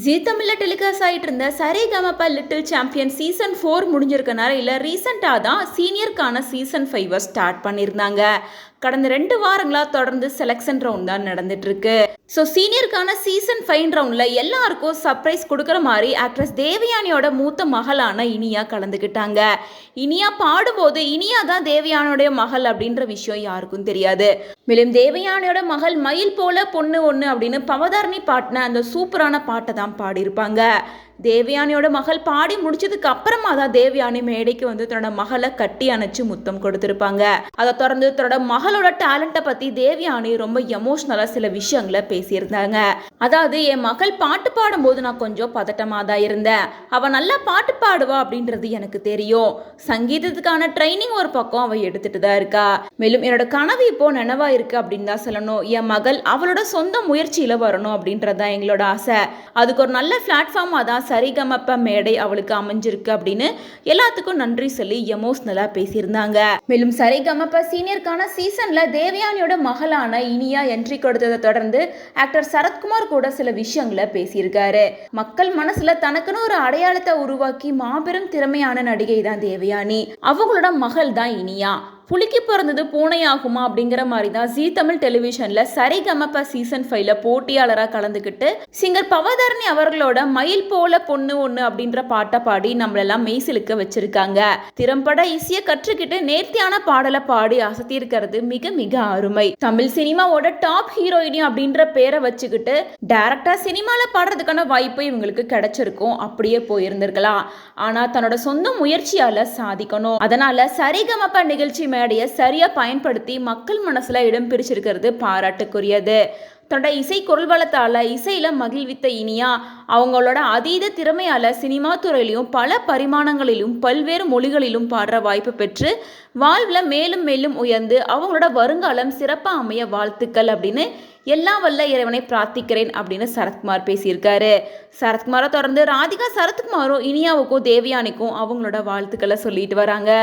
ஜீ தமிழில் டெலிகாஸ்ட் ஆகிட்டு இருந்த சரிகமப லிட்டில் சாம்பியன் சீசன் 4 முடிஞ்சிருக்கனால இல்லை ரீசெண்டாக தான் சீனியருக்கான சீசன் 5 ஸ்டார்ட் பண்ணியிருந்தாங்க. கடந்த 2 வாரங்களாக தொடர்ந்து செலெக்ஷன் ரவுண்ட் தான் நடந்துட்டு இருக்கு. ஸோ சீனியருக்கான சீசன் 5 ரவுண்டில் எல்லாருக்கும் சர்ப்ரைஸ் கொடுக்குற மாதிரி ஆக்ட்ரஸ் தேவயானியோட மூத்த மகளான இனியா கலந்துக்கிட்டாங்க. இனியா பாடும்போது இனியா தான் தேவயானியோட மகள் அப்படின்ற விஷயம் யாருக்கும் தெரியாது. மேலும் தேவயானியோட மகள் மயில் போல பொண்ணு ஒன்று அப்படின்னு பவதாரணி பாட்டின அந்த சூப்பரான பாட்டை தான் பாடியிருப்பாங்க. தேவயானியோட மகள் பாடி முடிச்சதுக்கு அப்புறமா தான் தேவயானி மேடைக்கு வந்து தன்னோட மகளை கட்டி அணைச்சு முத்தம் கொடுத்திருப்பாங்க. அதை தொடர்ந்து தன்னோட மகளோட டேலண்ட்டை பத்தி தேவயானி ரொம்ப எமோஷனலா சில விஷயங்களை பேசியிருந்தாங்க. அதாவது என் மகள் பாட்டு பாடும்போது நான் கொஞ்சம் பதட்டமா தான் இருந்தேன். அவ நல்லா பாட்டு பாடுவா அப்படின்றது எனக்கு தெரியும். சங்கீதத்துக்கான ட்ரைனிங் ஒரு பக்கம் அவ எடுத்துட்டு தான் இருக்கா. மேலும் என்னோட கனவு இப்போ நினைவா இருக்கு அப்படின்னு தான் சொல்லணும். என் மகள் அவளோட சொந்த முயற்சியில வரணும் அப்படின்றதான் எங்களோட ஆசை. அதுக்கு ஒரு நல்ல பிளாட்ஃபார்மா தான் சரிகமப மேடை அவளுக்கு அமைஞ்சிருக்கு அப்படின்னு எல்லாத்துக்கும் நன்றி சொல்லி எமோஷனலா பேசியிருந்தாங்க. மேலும் சரிகமப சீனியருக்கான சீசன்ல தேவயானியோட மகளான இனியா என்ட்ரி கொடுத்ததை தொடர்ந்து ஆக்டர் சரத்குமார் கூட சில விஷயங்களை பேசியிருக்காரு. மக்கள் மனசுல தனக்குன்னு ஒரு அடையாளத்தை உருவாக்கி மாபெரும் திறமையான நடிகை தான் தேவயானி. அவங்களோட மகள் தான் இனியா. புலிக்கு பிறந்தது பூனையாகுமா அப்படிங்கிற மாதிரி தான் ஜீ தமிழ் டெலிவிஷன்ல சரிகமப சீசன் 5 போட்டியாளராக கலந்துக்கிட்டு சிங்கர் பவதாரணி அவர்களோட மயில் போல பொண்ணு ஒண்ணு அப்படின்ற பாட்டை பாடி நம்மளெல்லாம் மெய்சிலுக்க வச்சிருக்காங்க. திறம்பட இசையை கற்றுக்கிட்டு நேர்த்தியான பாடலை பாடி அசத்தி இருக்கிறது மிக மிக அருமை. தமிழ் சினிமாவோட டாப் ஹீரோயினி அப்படின்ற பேரை வச்சுக்கிட்டு டைரக்டா சினிமால பாடுறதுக்கான வாய்ப்பு இவங்களுக்கு கிடைச்சிருக்கும். அப்படியே போயிருந்திருக்கலாம். ஆனா தன்னோட சொந்த முயற்சியால சாதிக்கணும். அதனால சரிகமப நிகழ்ச்சி மேடையை சரியா பயன்படுத்தி மக்கள் மனசுல இடம் பிடிச்சிருக்கிறது பாராட்டுக்குரியது. தன்னோட இசை குரல் வளத்தால இசையில மகிழ்வித்த இனியா அவங்களோட அதீத திறமையால சினிமா துறையிலும் பல பரிமாணங்களிலும் பல்வேறு மொழிகளிலும் பாடுற வாய்ப்பு பெற்று வாழ்வில் மேலும் மேலும் உயர்ந்து அவங்களோட வருங்காலம் சிறப்பாக அமைய வாழ்த்துக்கள் அப்படின்னு எல்லாம் வல்ல இறைவனை பிரார்த்திக்கிறேன் அப்படின்னு சரத்குமார் பேசியிருக்காரு. சரத்குமாரை தொடர்ந்து ராதிகா சரத்குமாரும் இனியாவுக்கும் தேவயானிக்கும் அவங்களோட வாழ்த்துக்களை சொல்லிட்டு வராங்க.